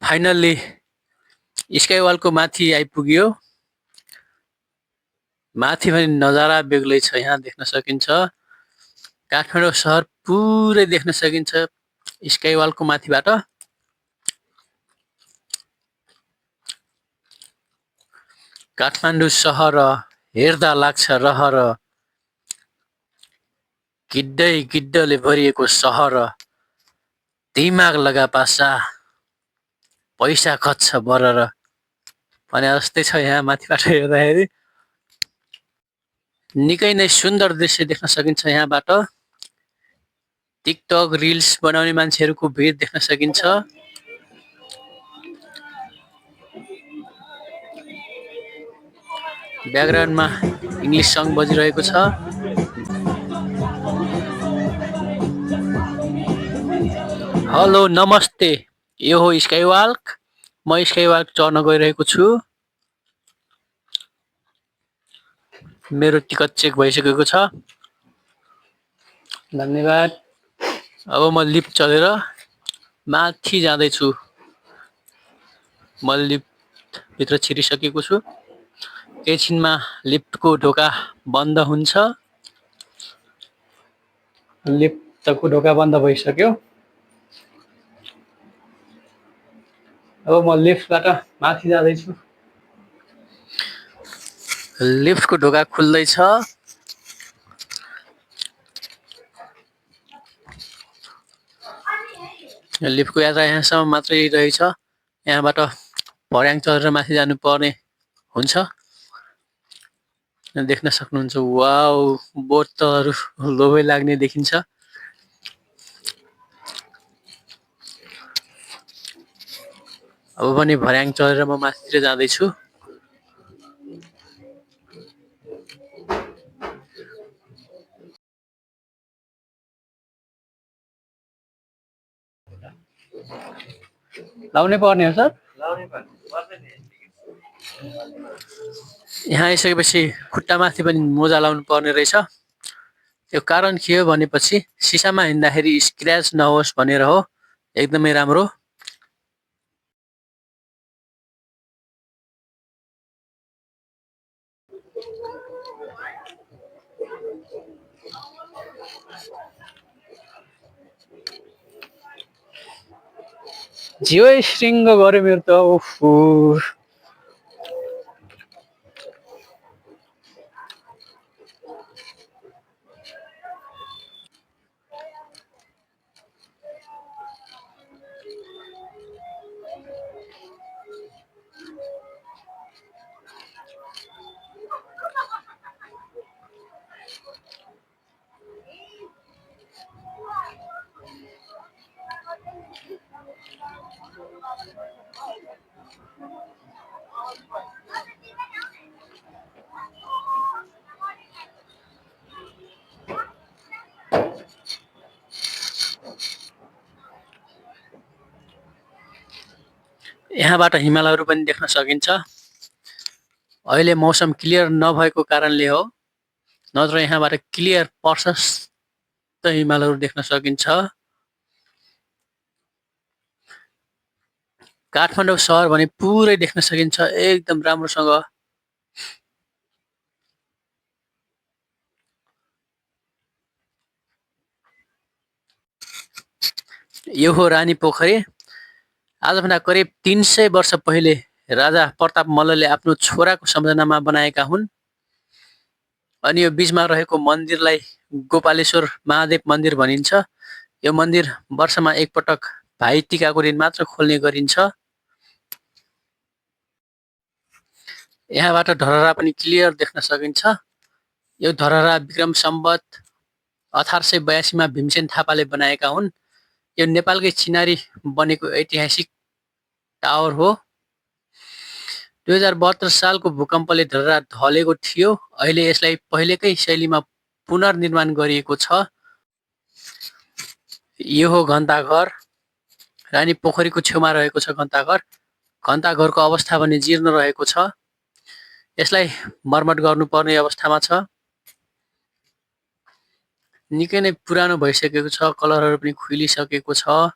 Finally sky वलको माथि आइपुग्यो। माथि पनि नजारा बेग्लै छ, यहाँ देख्न सकिन्छ। काठमाडौँ सहर पुरै देख्न सकिन्छ स्काई वलको माथिबाट। काठमाडौँ सहर हेर्दा लाग्छ रहर, गिड्डै गिड्डले भरिएको सहर, दिमाग लगा पासा पैसा खच्छ बरर भने जस्तै छ। यहाँ माथिबाट हेर्दाखेरि निकै नै सुन्दर दृश्य देख्न सकिन्छ। यहाँबाट टिकटक रिल्स बनाउने मान्छेहरूको भिड देख्न सकिन्छ। ब्याकग्राउन्डमा इङ्ग्लिस सङ बजिरहेको छ। हेलो नमस्ते, यो हो स्काई वाक। म स्काई वाक चढ्न गइरहेको छु। मेरो टिकट चेक भइसकेको छ, धन्यवाद। अब म लिफ्ट चढेर माथि जाँदैछु। म लिफ्ट भित्र छिरिसकेको छु। एकछिनमा लिफ्टको ढोका बन्द हुन्छ। लिफ्टको ढोका बन्द भइसक्यो। अब म लिफ्टबाट माथि जाँदैछु। लिफ्टको ढोका खुल्दैछ। लिफ्टको यात्रा यहाँसम्म मात्रै रहेछ। यहाँबाट भर्याङ चढेर माथि जानुपर्ने हुन्छ। देख्न सक्नुहुन्छ, वाउ, बोतहरू लोभै लाग्ने देखिन्छ। अब पनि भर्याङ चढेर म माथितिर जाँदैछु। लाउनै पर्ने हो सर? यहाँ आइसकेपछि खुट्टामाथि पनि मोजा लाउनु पर्ने रहेछ। यो कारण के हो भनेपछि सिसामा हिँड्दाखेरि स्क्रैच नहोस् भनेर हो। एकदमै राम्रो। जिउ श्रृङ्ग गऱ्यो मेरो त। ओफो, यहाँबाट हिमालहरू पनि देख्न सकिन्छ। अहिले मौसम क्लियर नभएको कारणले हो, नत्र यहाँबाट क्लियर प्रशस्त हिमालहरू देख्न सकिन्छ। काठमाडौँ सहर भने पुरै देख्न सकिन्छ एकदम राम्रोसँग। यो हो रानी पोखरी। आजभन्दा करिब 300 वर्ष पहिले राजा प्रताप मल्लले आफ्नो छोराको सम्झनामा बनाएका हुन्। अनि यो बीचमा रहेको मन्दिरलाई गोपालेश्वर महादेव मन्दिर भनिन्छ। यो मन्दिर वर्षमा एकपटक भाइ टीकाको दिन मात्र खोल्ने गरिन्छ। यहाँबाट धरहरा पनि क्लियर देख्न सकिन्छ। यो धरहरा विक्रम सम्वत 1882 मा भीमसेन थापाले बनाएका हुन्। यो नेपालकै चिनारी बनेको ऐतिहासिक टावर हो। 2072 सालको भूकम्पले धरहरा ढलेको थियो। अहिले यसलाई पहिलेकै शैलीमा पुनर्निर्माण गरिएको छ। यो हो घण्टाघर। रानी पोखरीको छेउमा रहेको छ घण्टाघर। घण्टाघरको अवस्था भने जीर्ण रहेको छ। यसलाई मर्मत गर्नुपर्ने अवस्थामा छ। निकै नै पुरानो भइसकेको छ, कलरहरू पनि खुलिसकेको छ।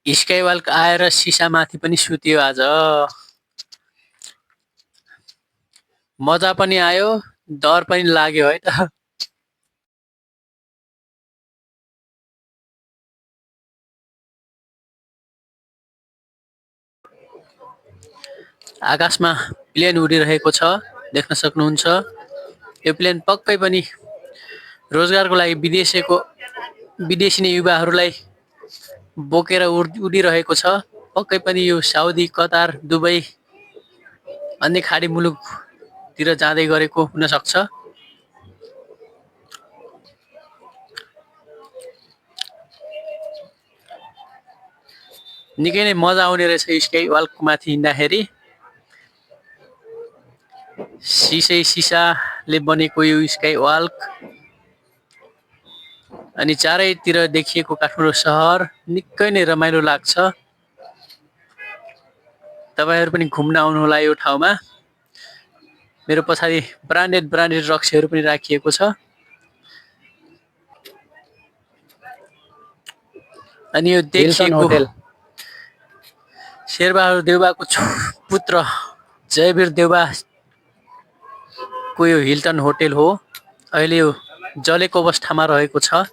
स्काइवाल्क आएर सिसामाथि पनि सुत्यो आज। मजा पनि आयो, डर पनि लाग्यो है त। आकाशमा प्लेन उडिरहेको छ, देख्न सक्नुहुन्छ। यो प्लेन पक्कै पनि रोजगारको लागि विदेशी युवाहरूलाई बोकेर उडिरहेको छ। पक्कै पनि यो साउदी, कतार, दुबई अन्य खाडी मुलुकतिर जाँदै गरेको हुन सक्छ। निकै नै मजा आउने रहेछ स्काइवाल्कमाथि हिँड्दाखेरि। सिसाले बनेको यो स्काइवाल्क अनि चारैतिर देखिएको काठमाडौँ सहर निकै नै रमाइलो लाग्छ। तपाईहरु पनि घुम्न आउनुहोला यो ठाउँमा। मेरो पछाडि ब्रान्डेड रक्सीहरू पनि राखिएको छ। अनि यो देखिएको शेरबहादुर देउवाको पुत्र जयवीर देउवाको यो हिल्टन होटल हो। अहिले यो जलेको अवस्थामा रहेको छ।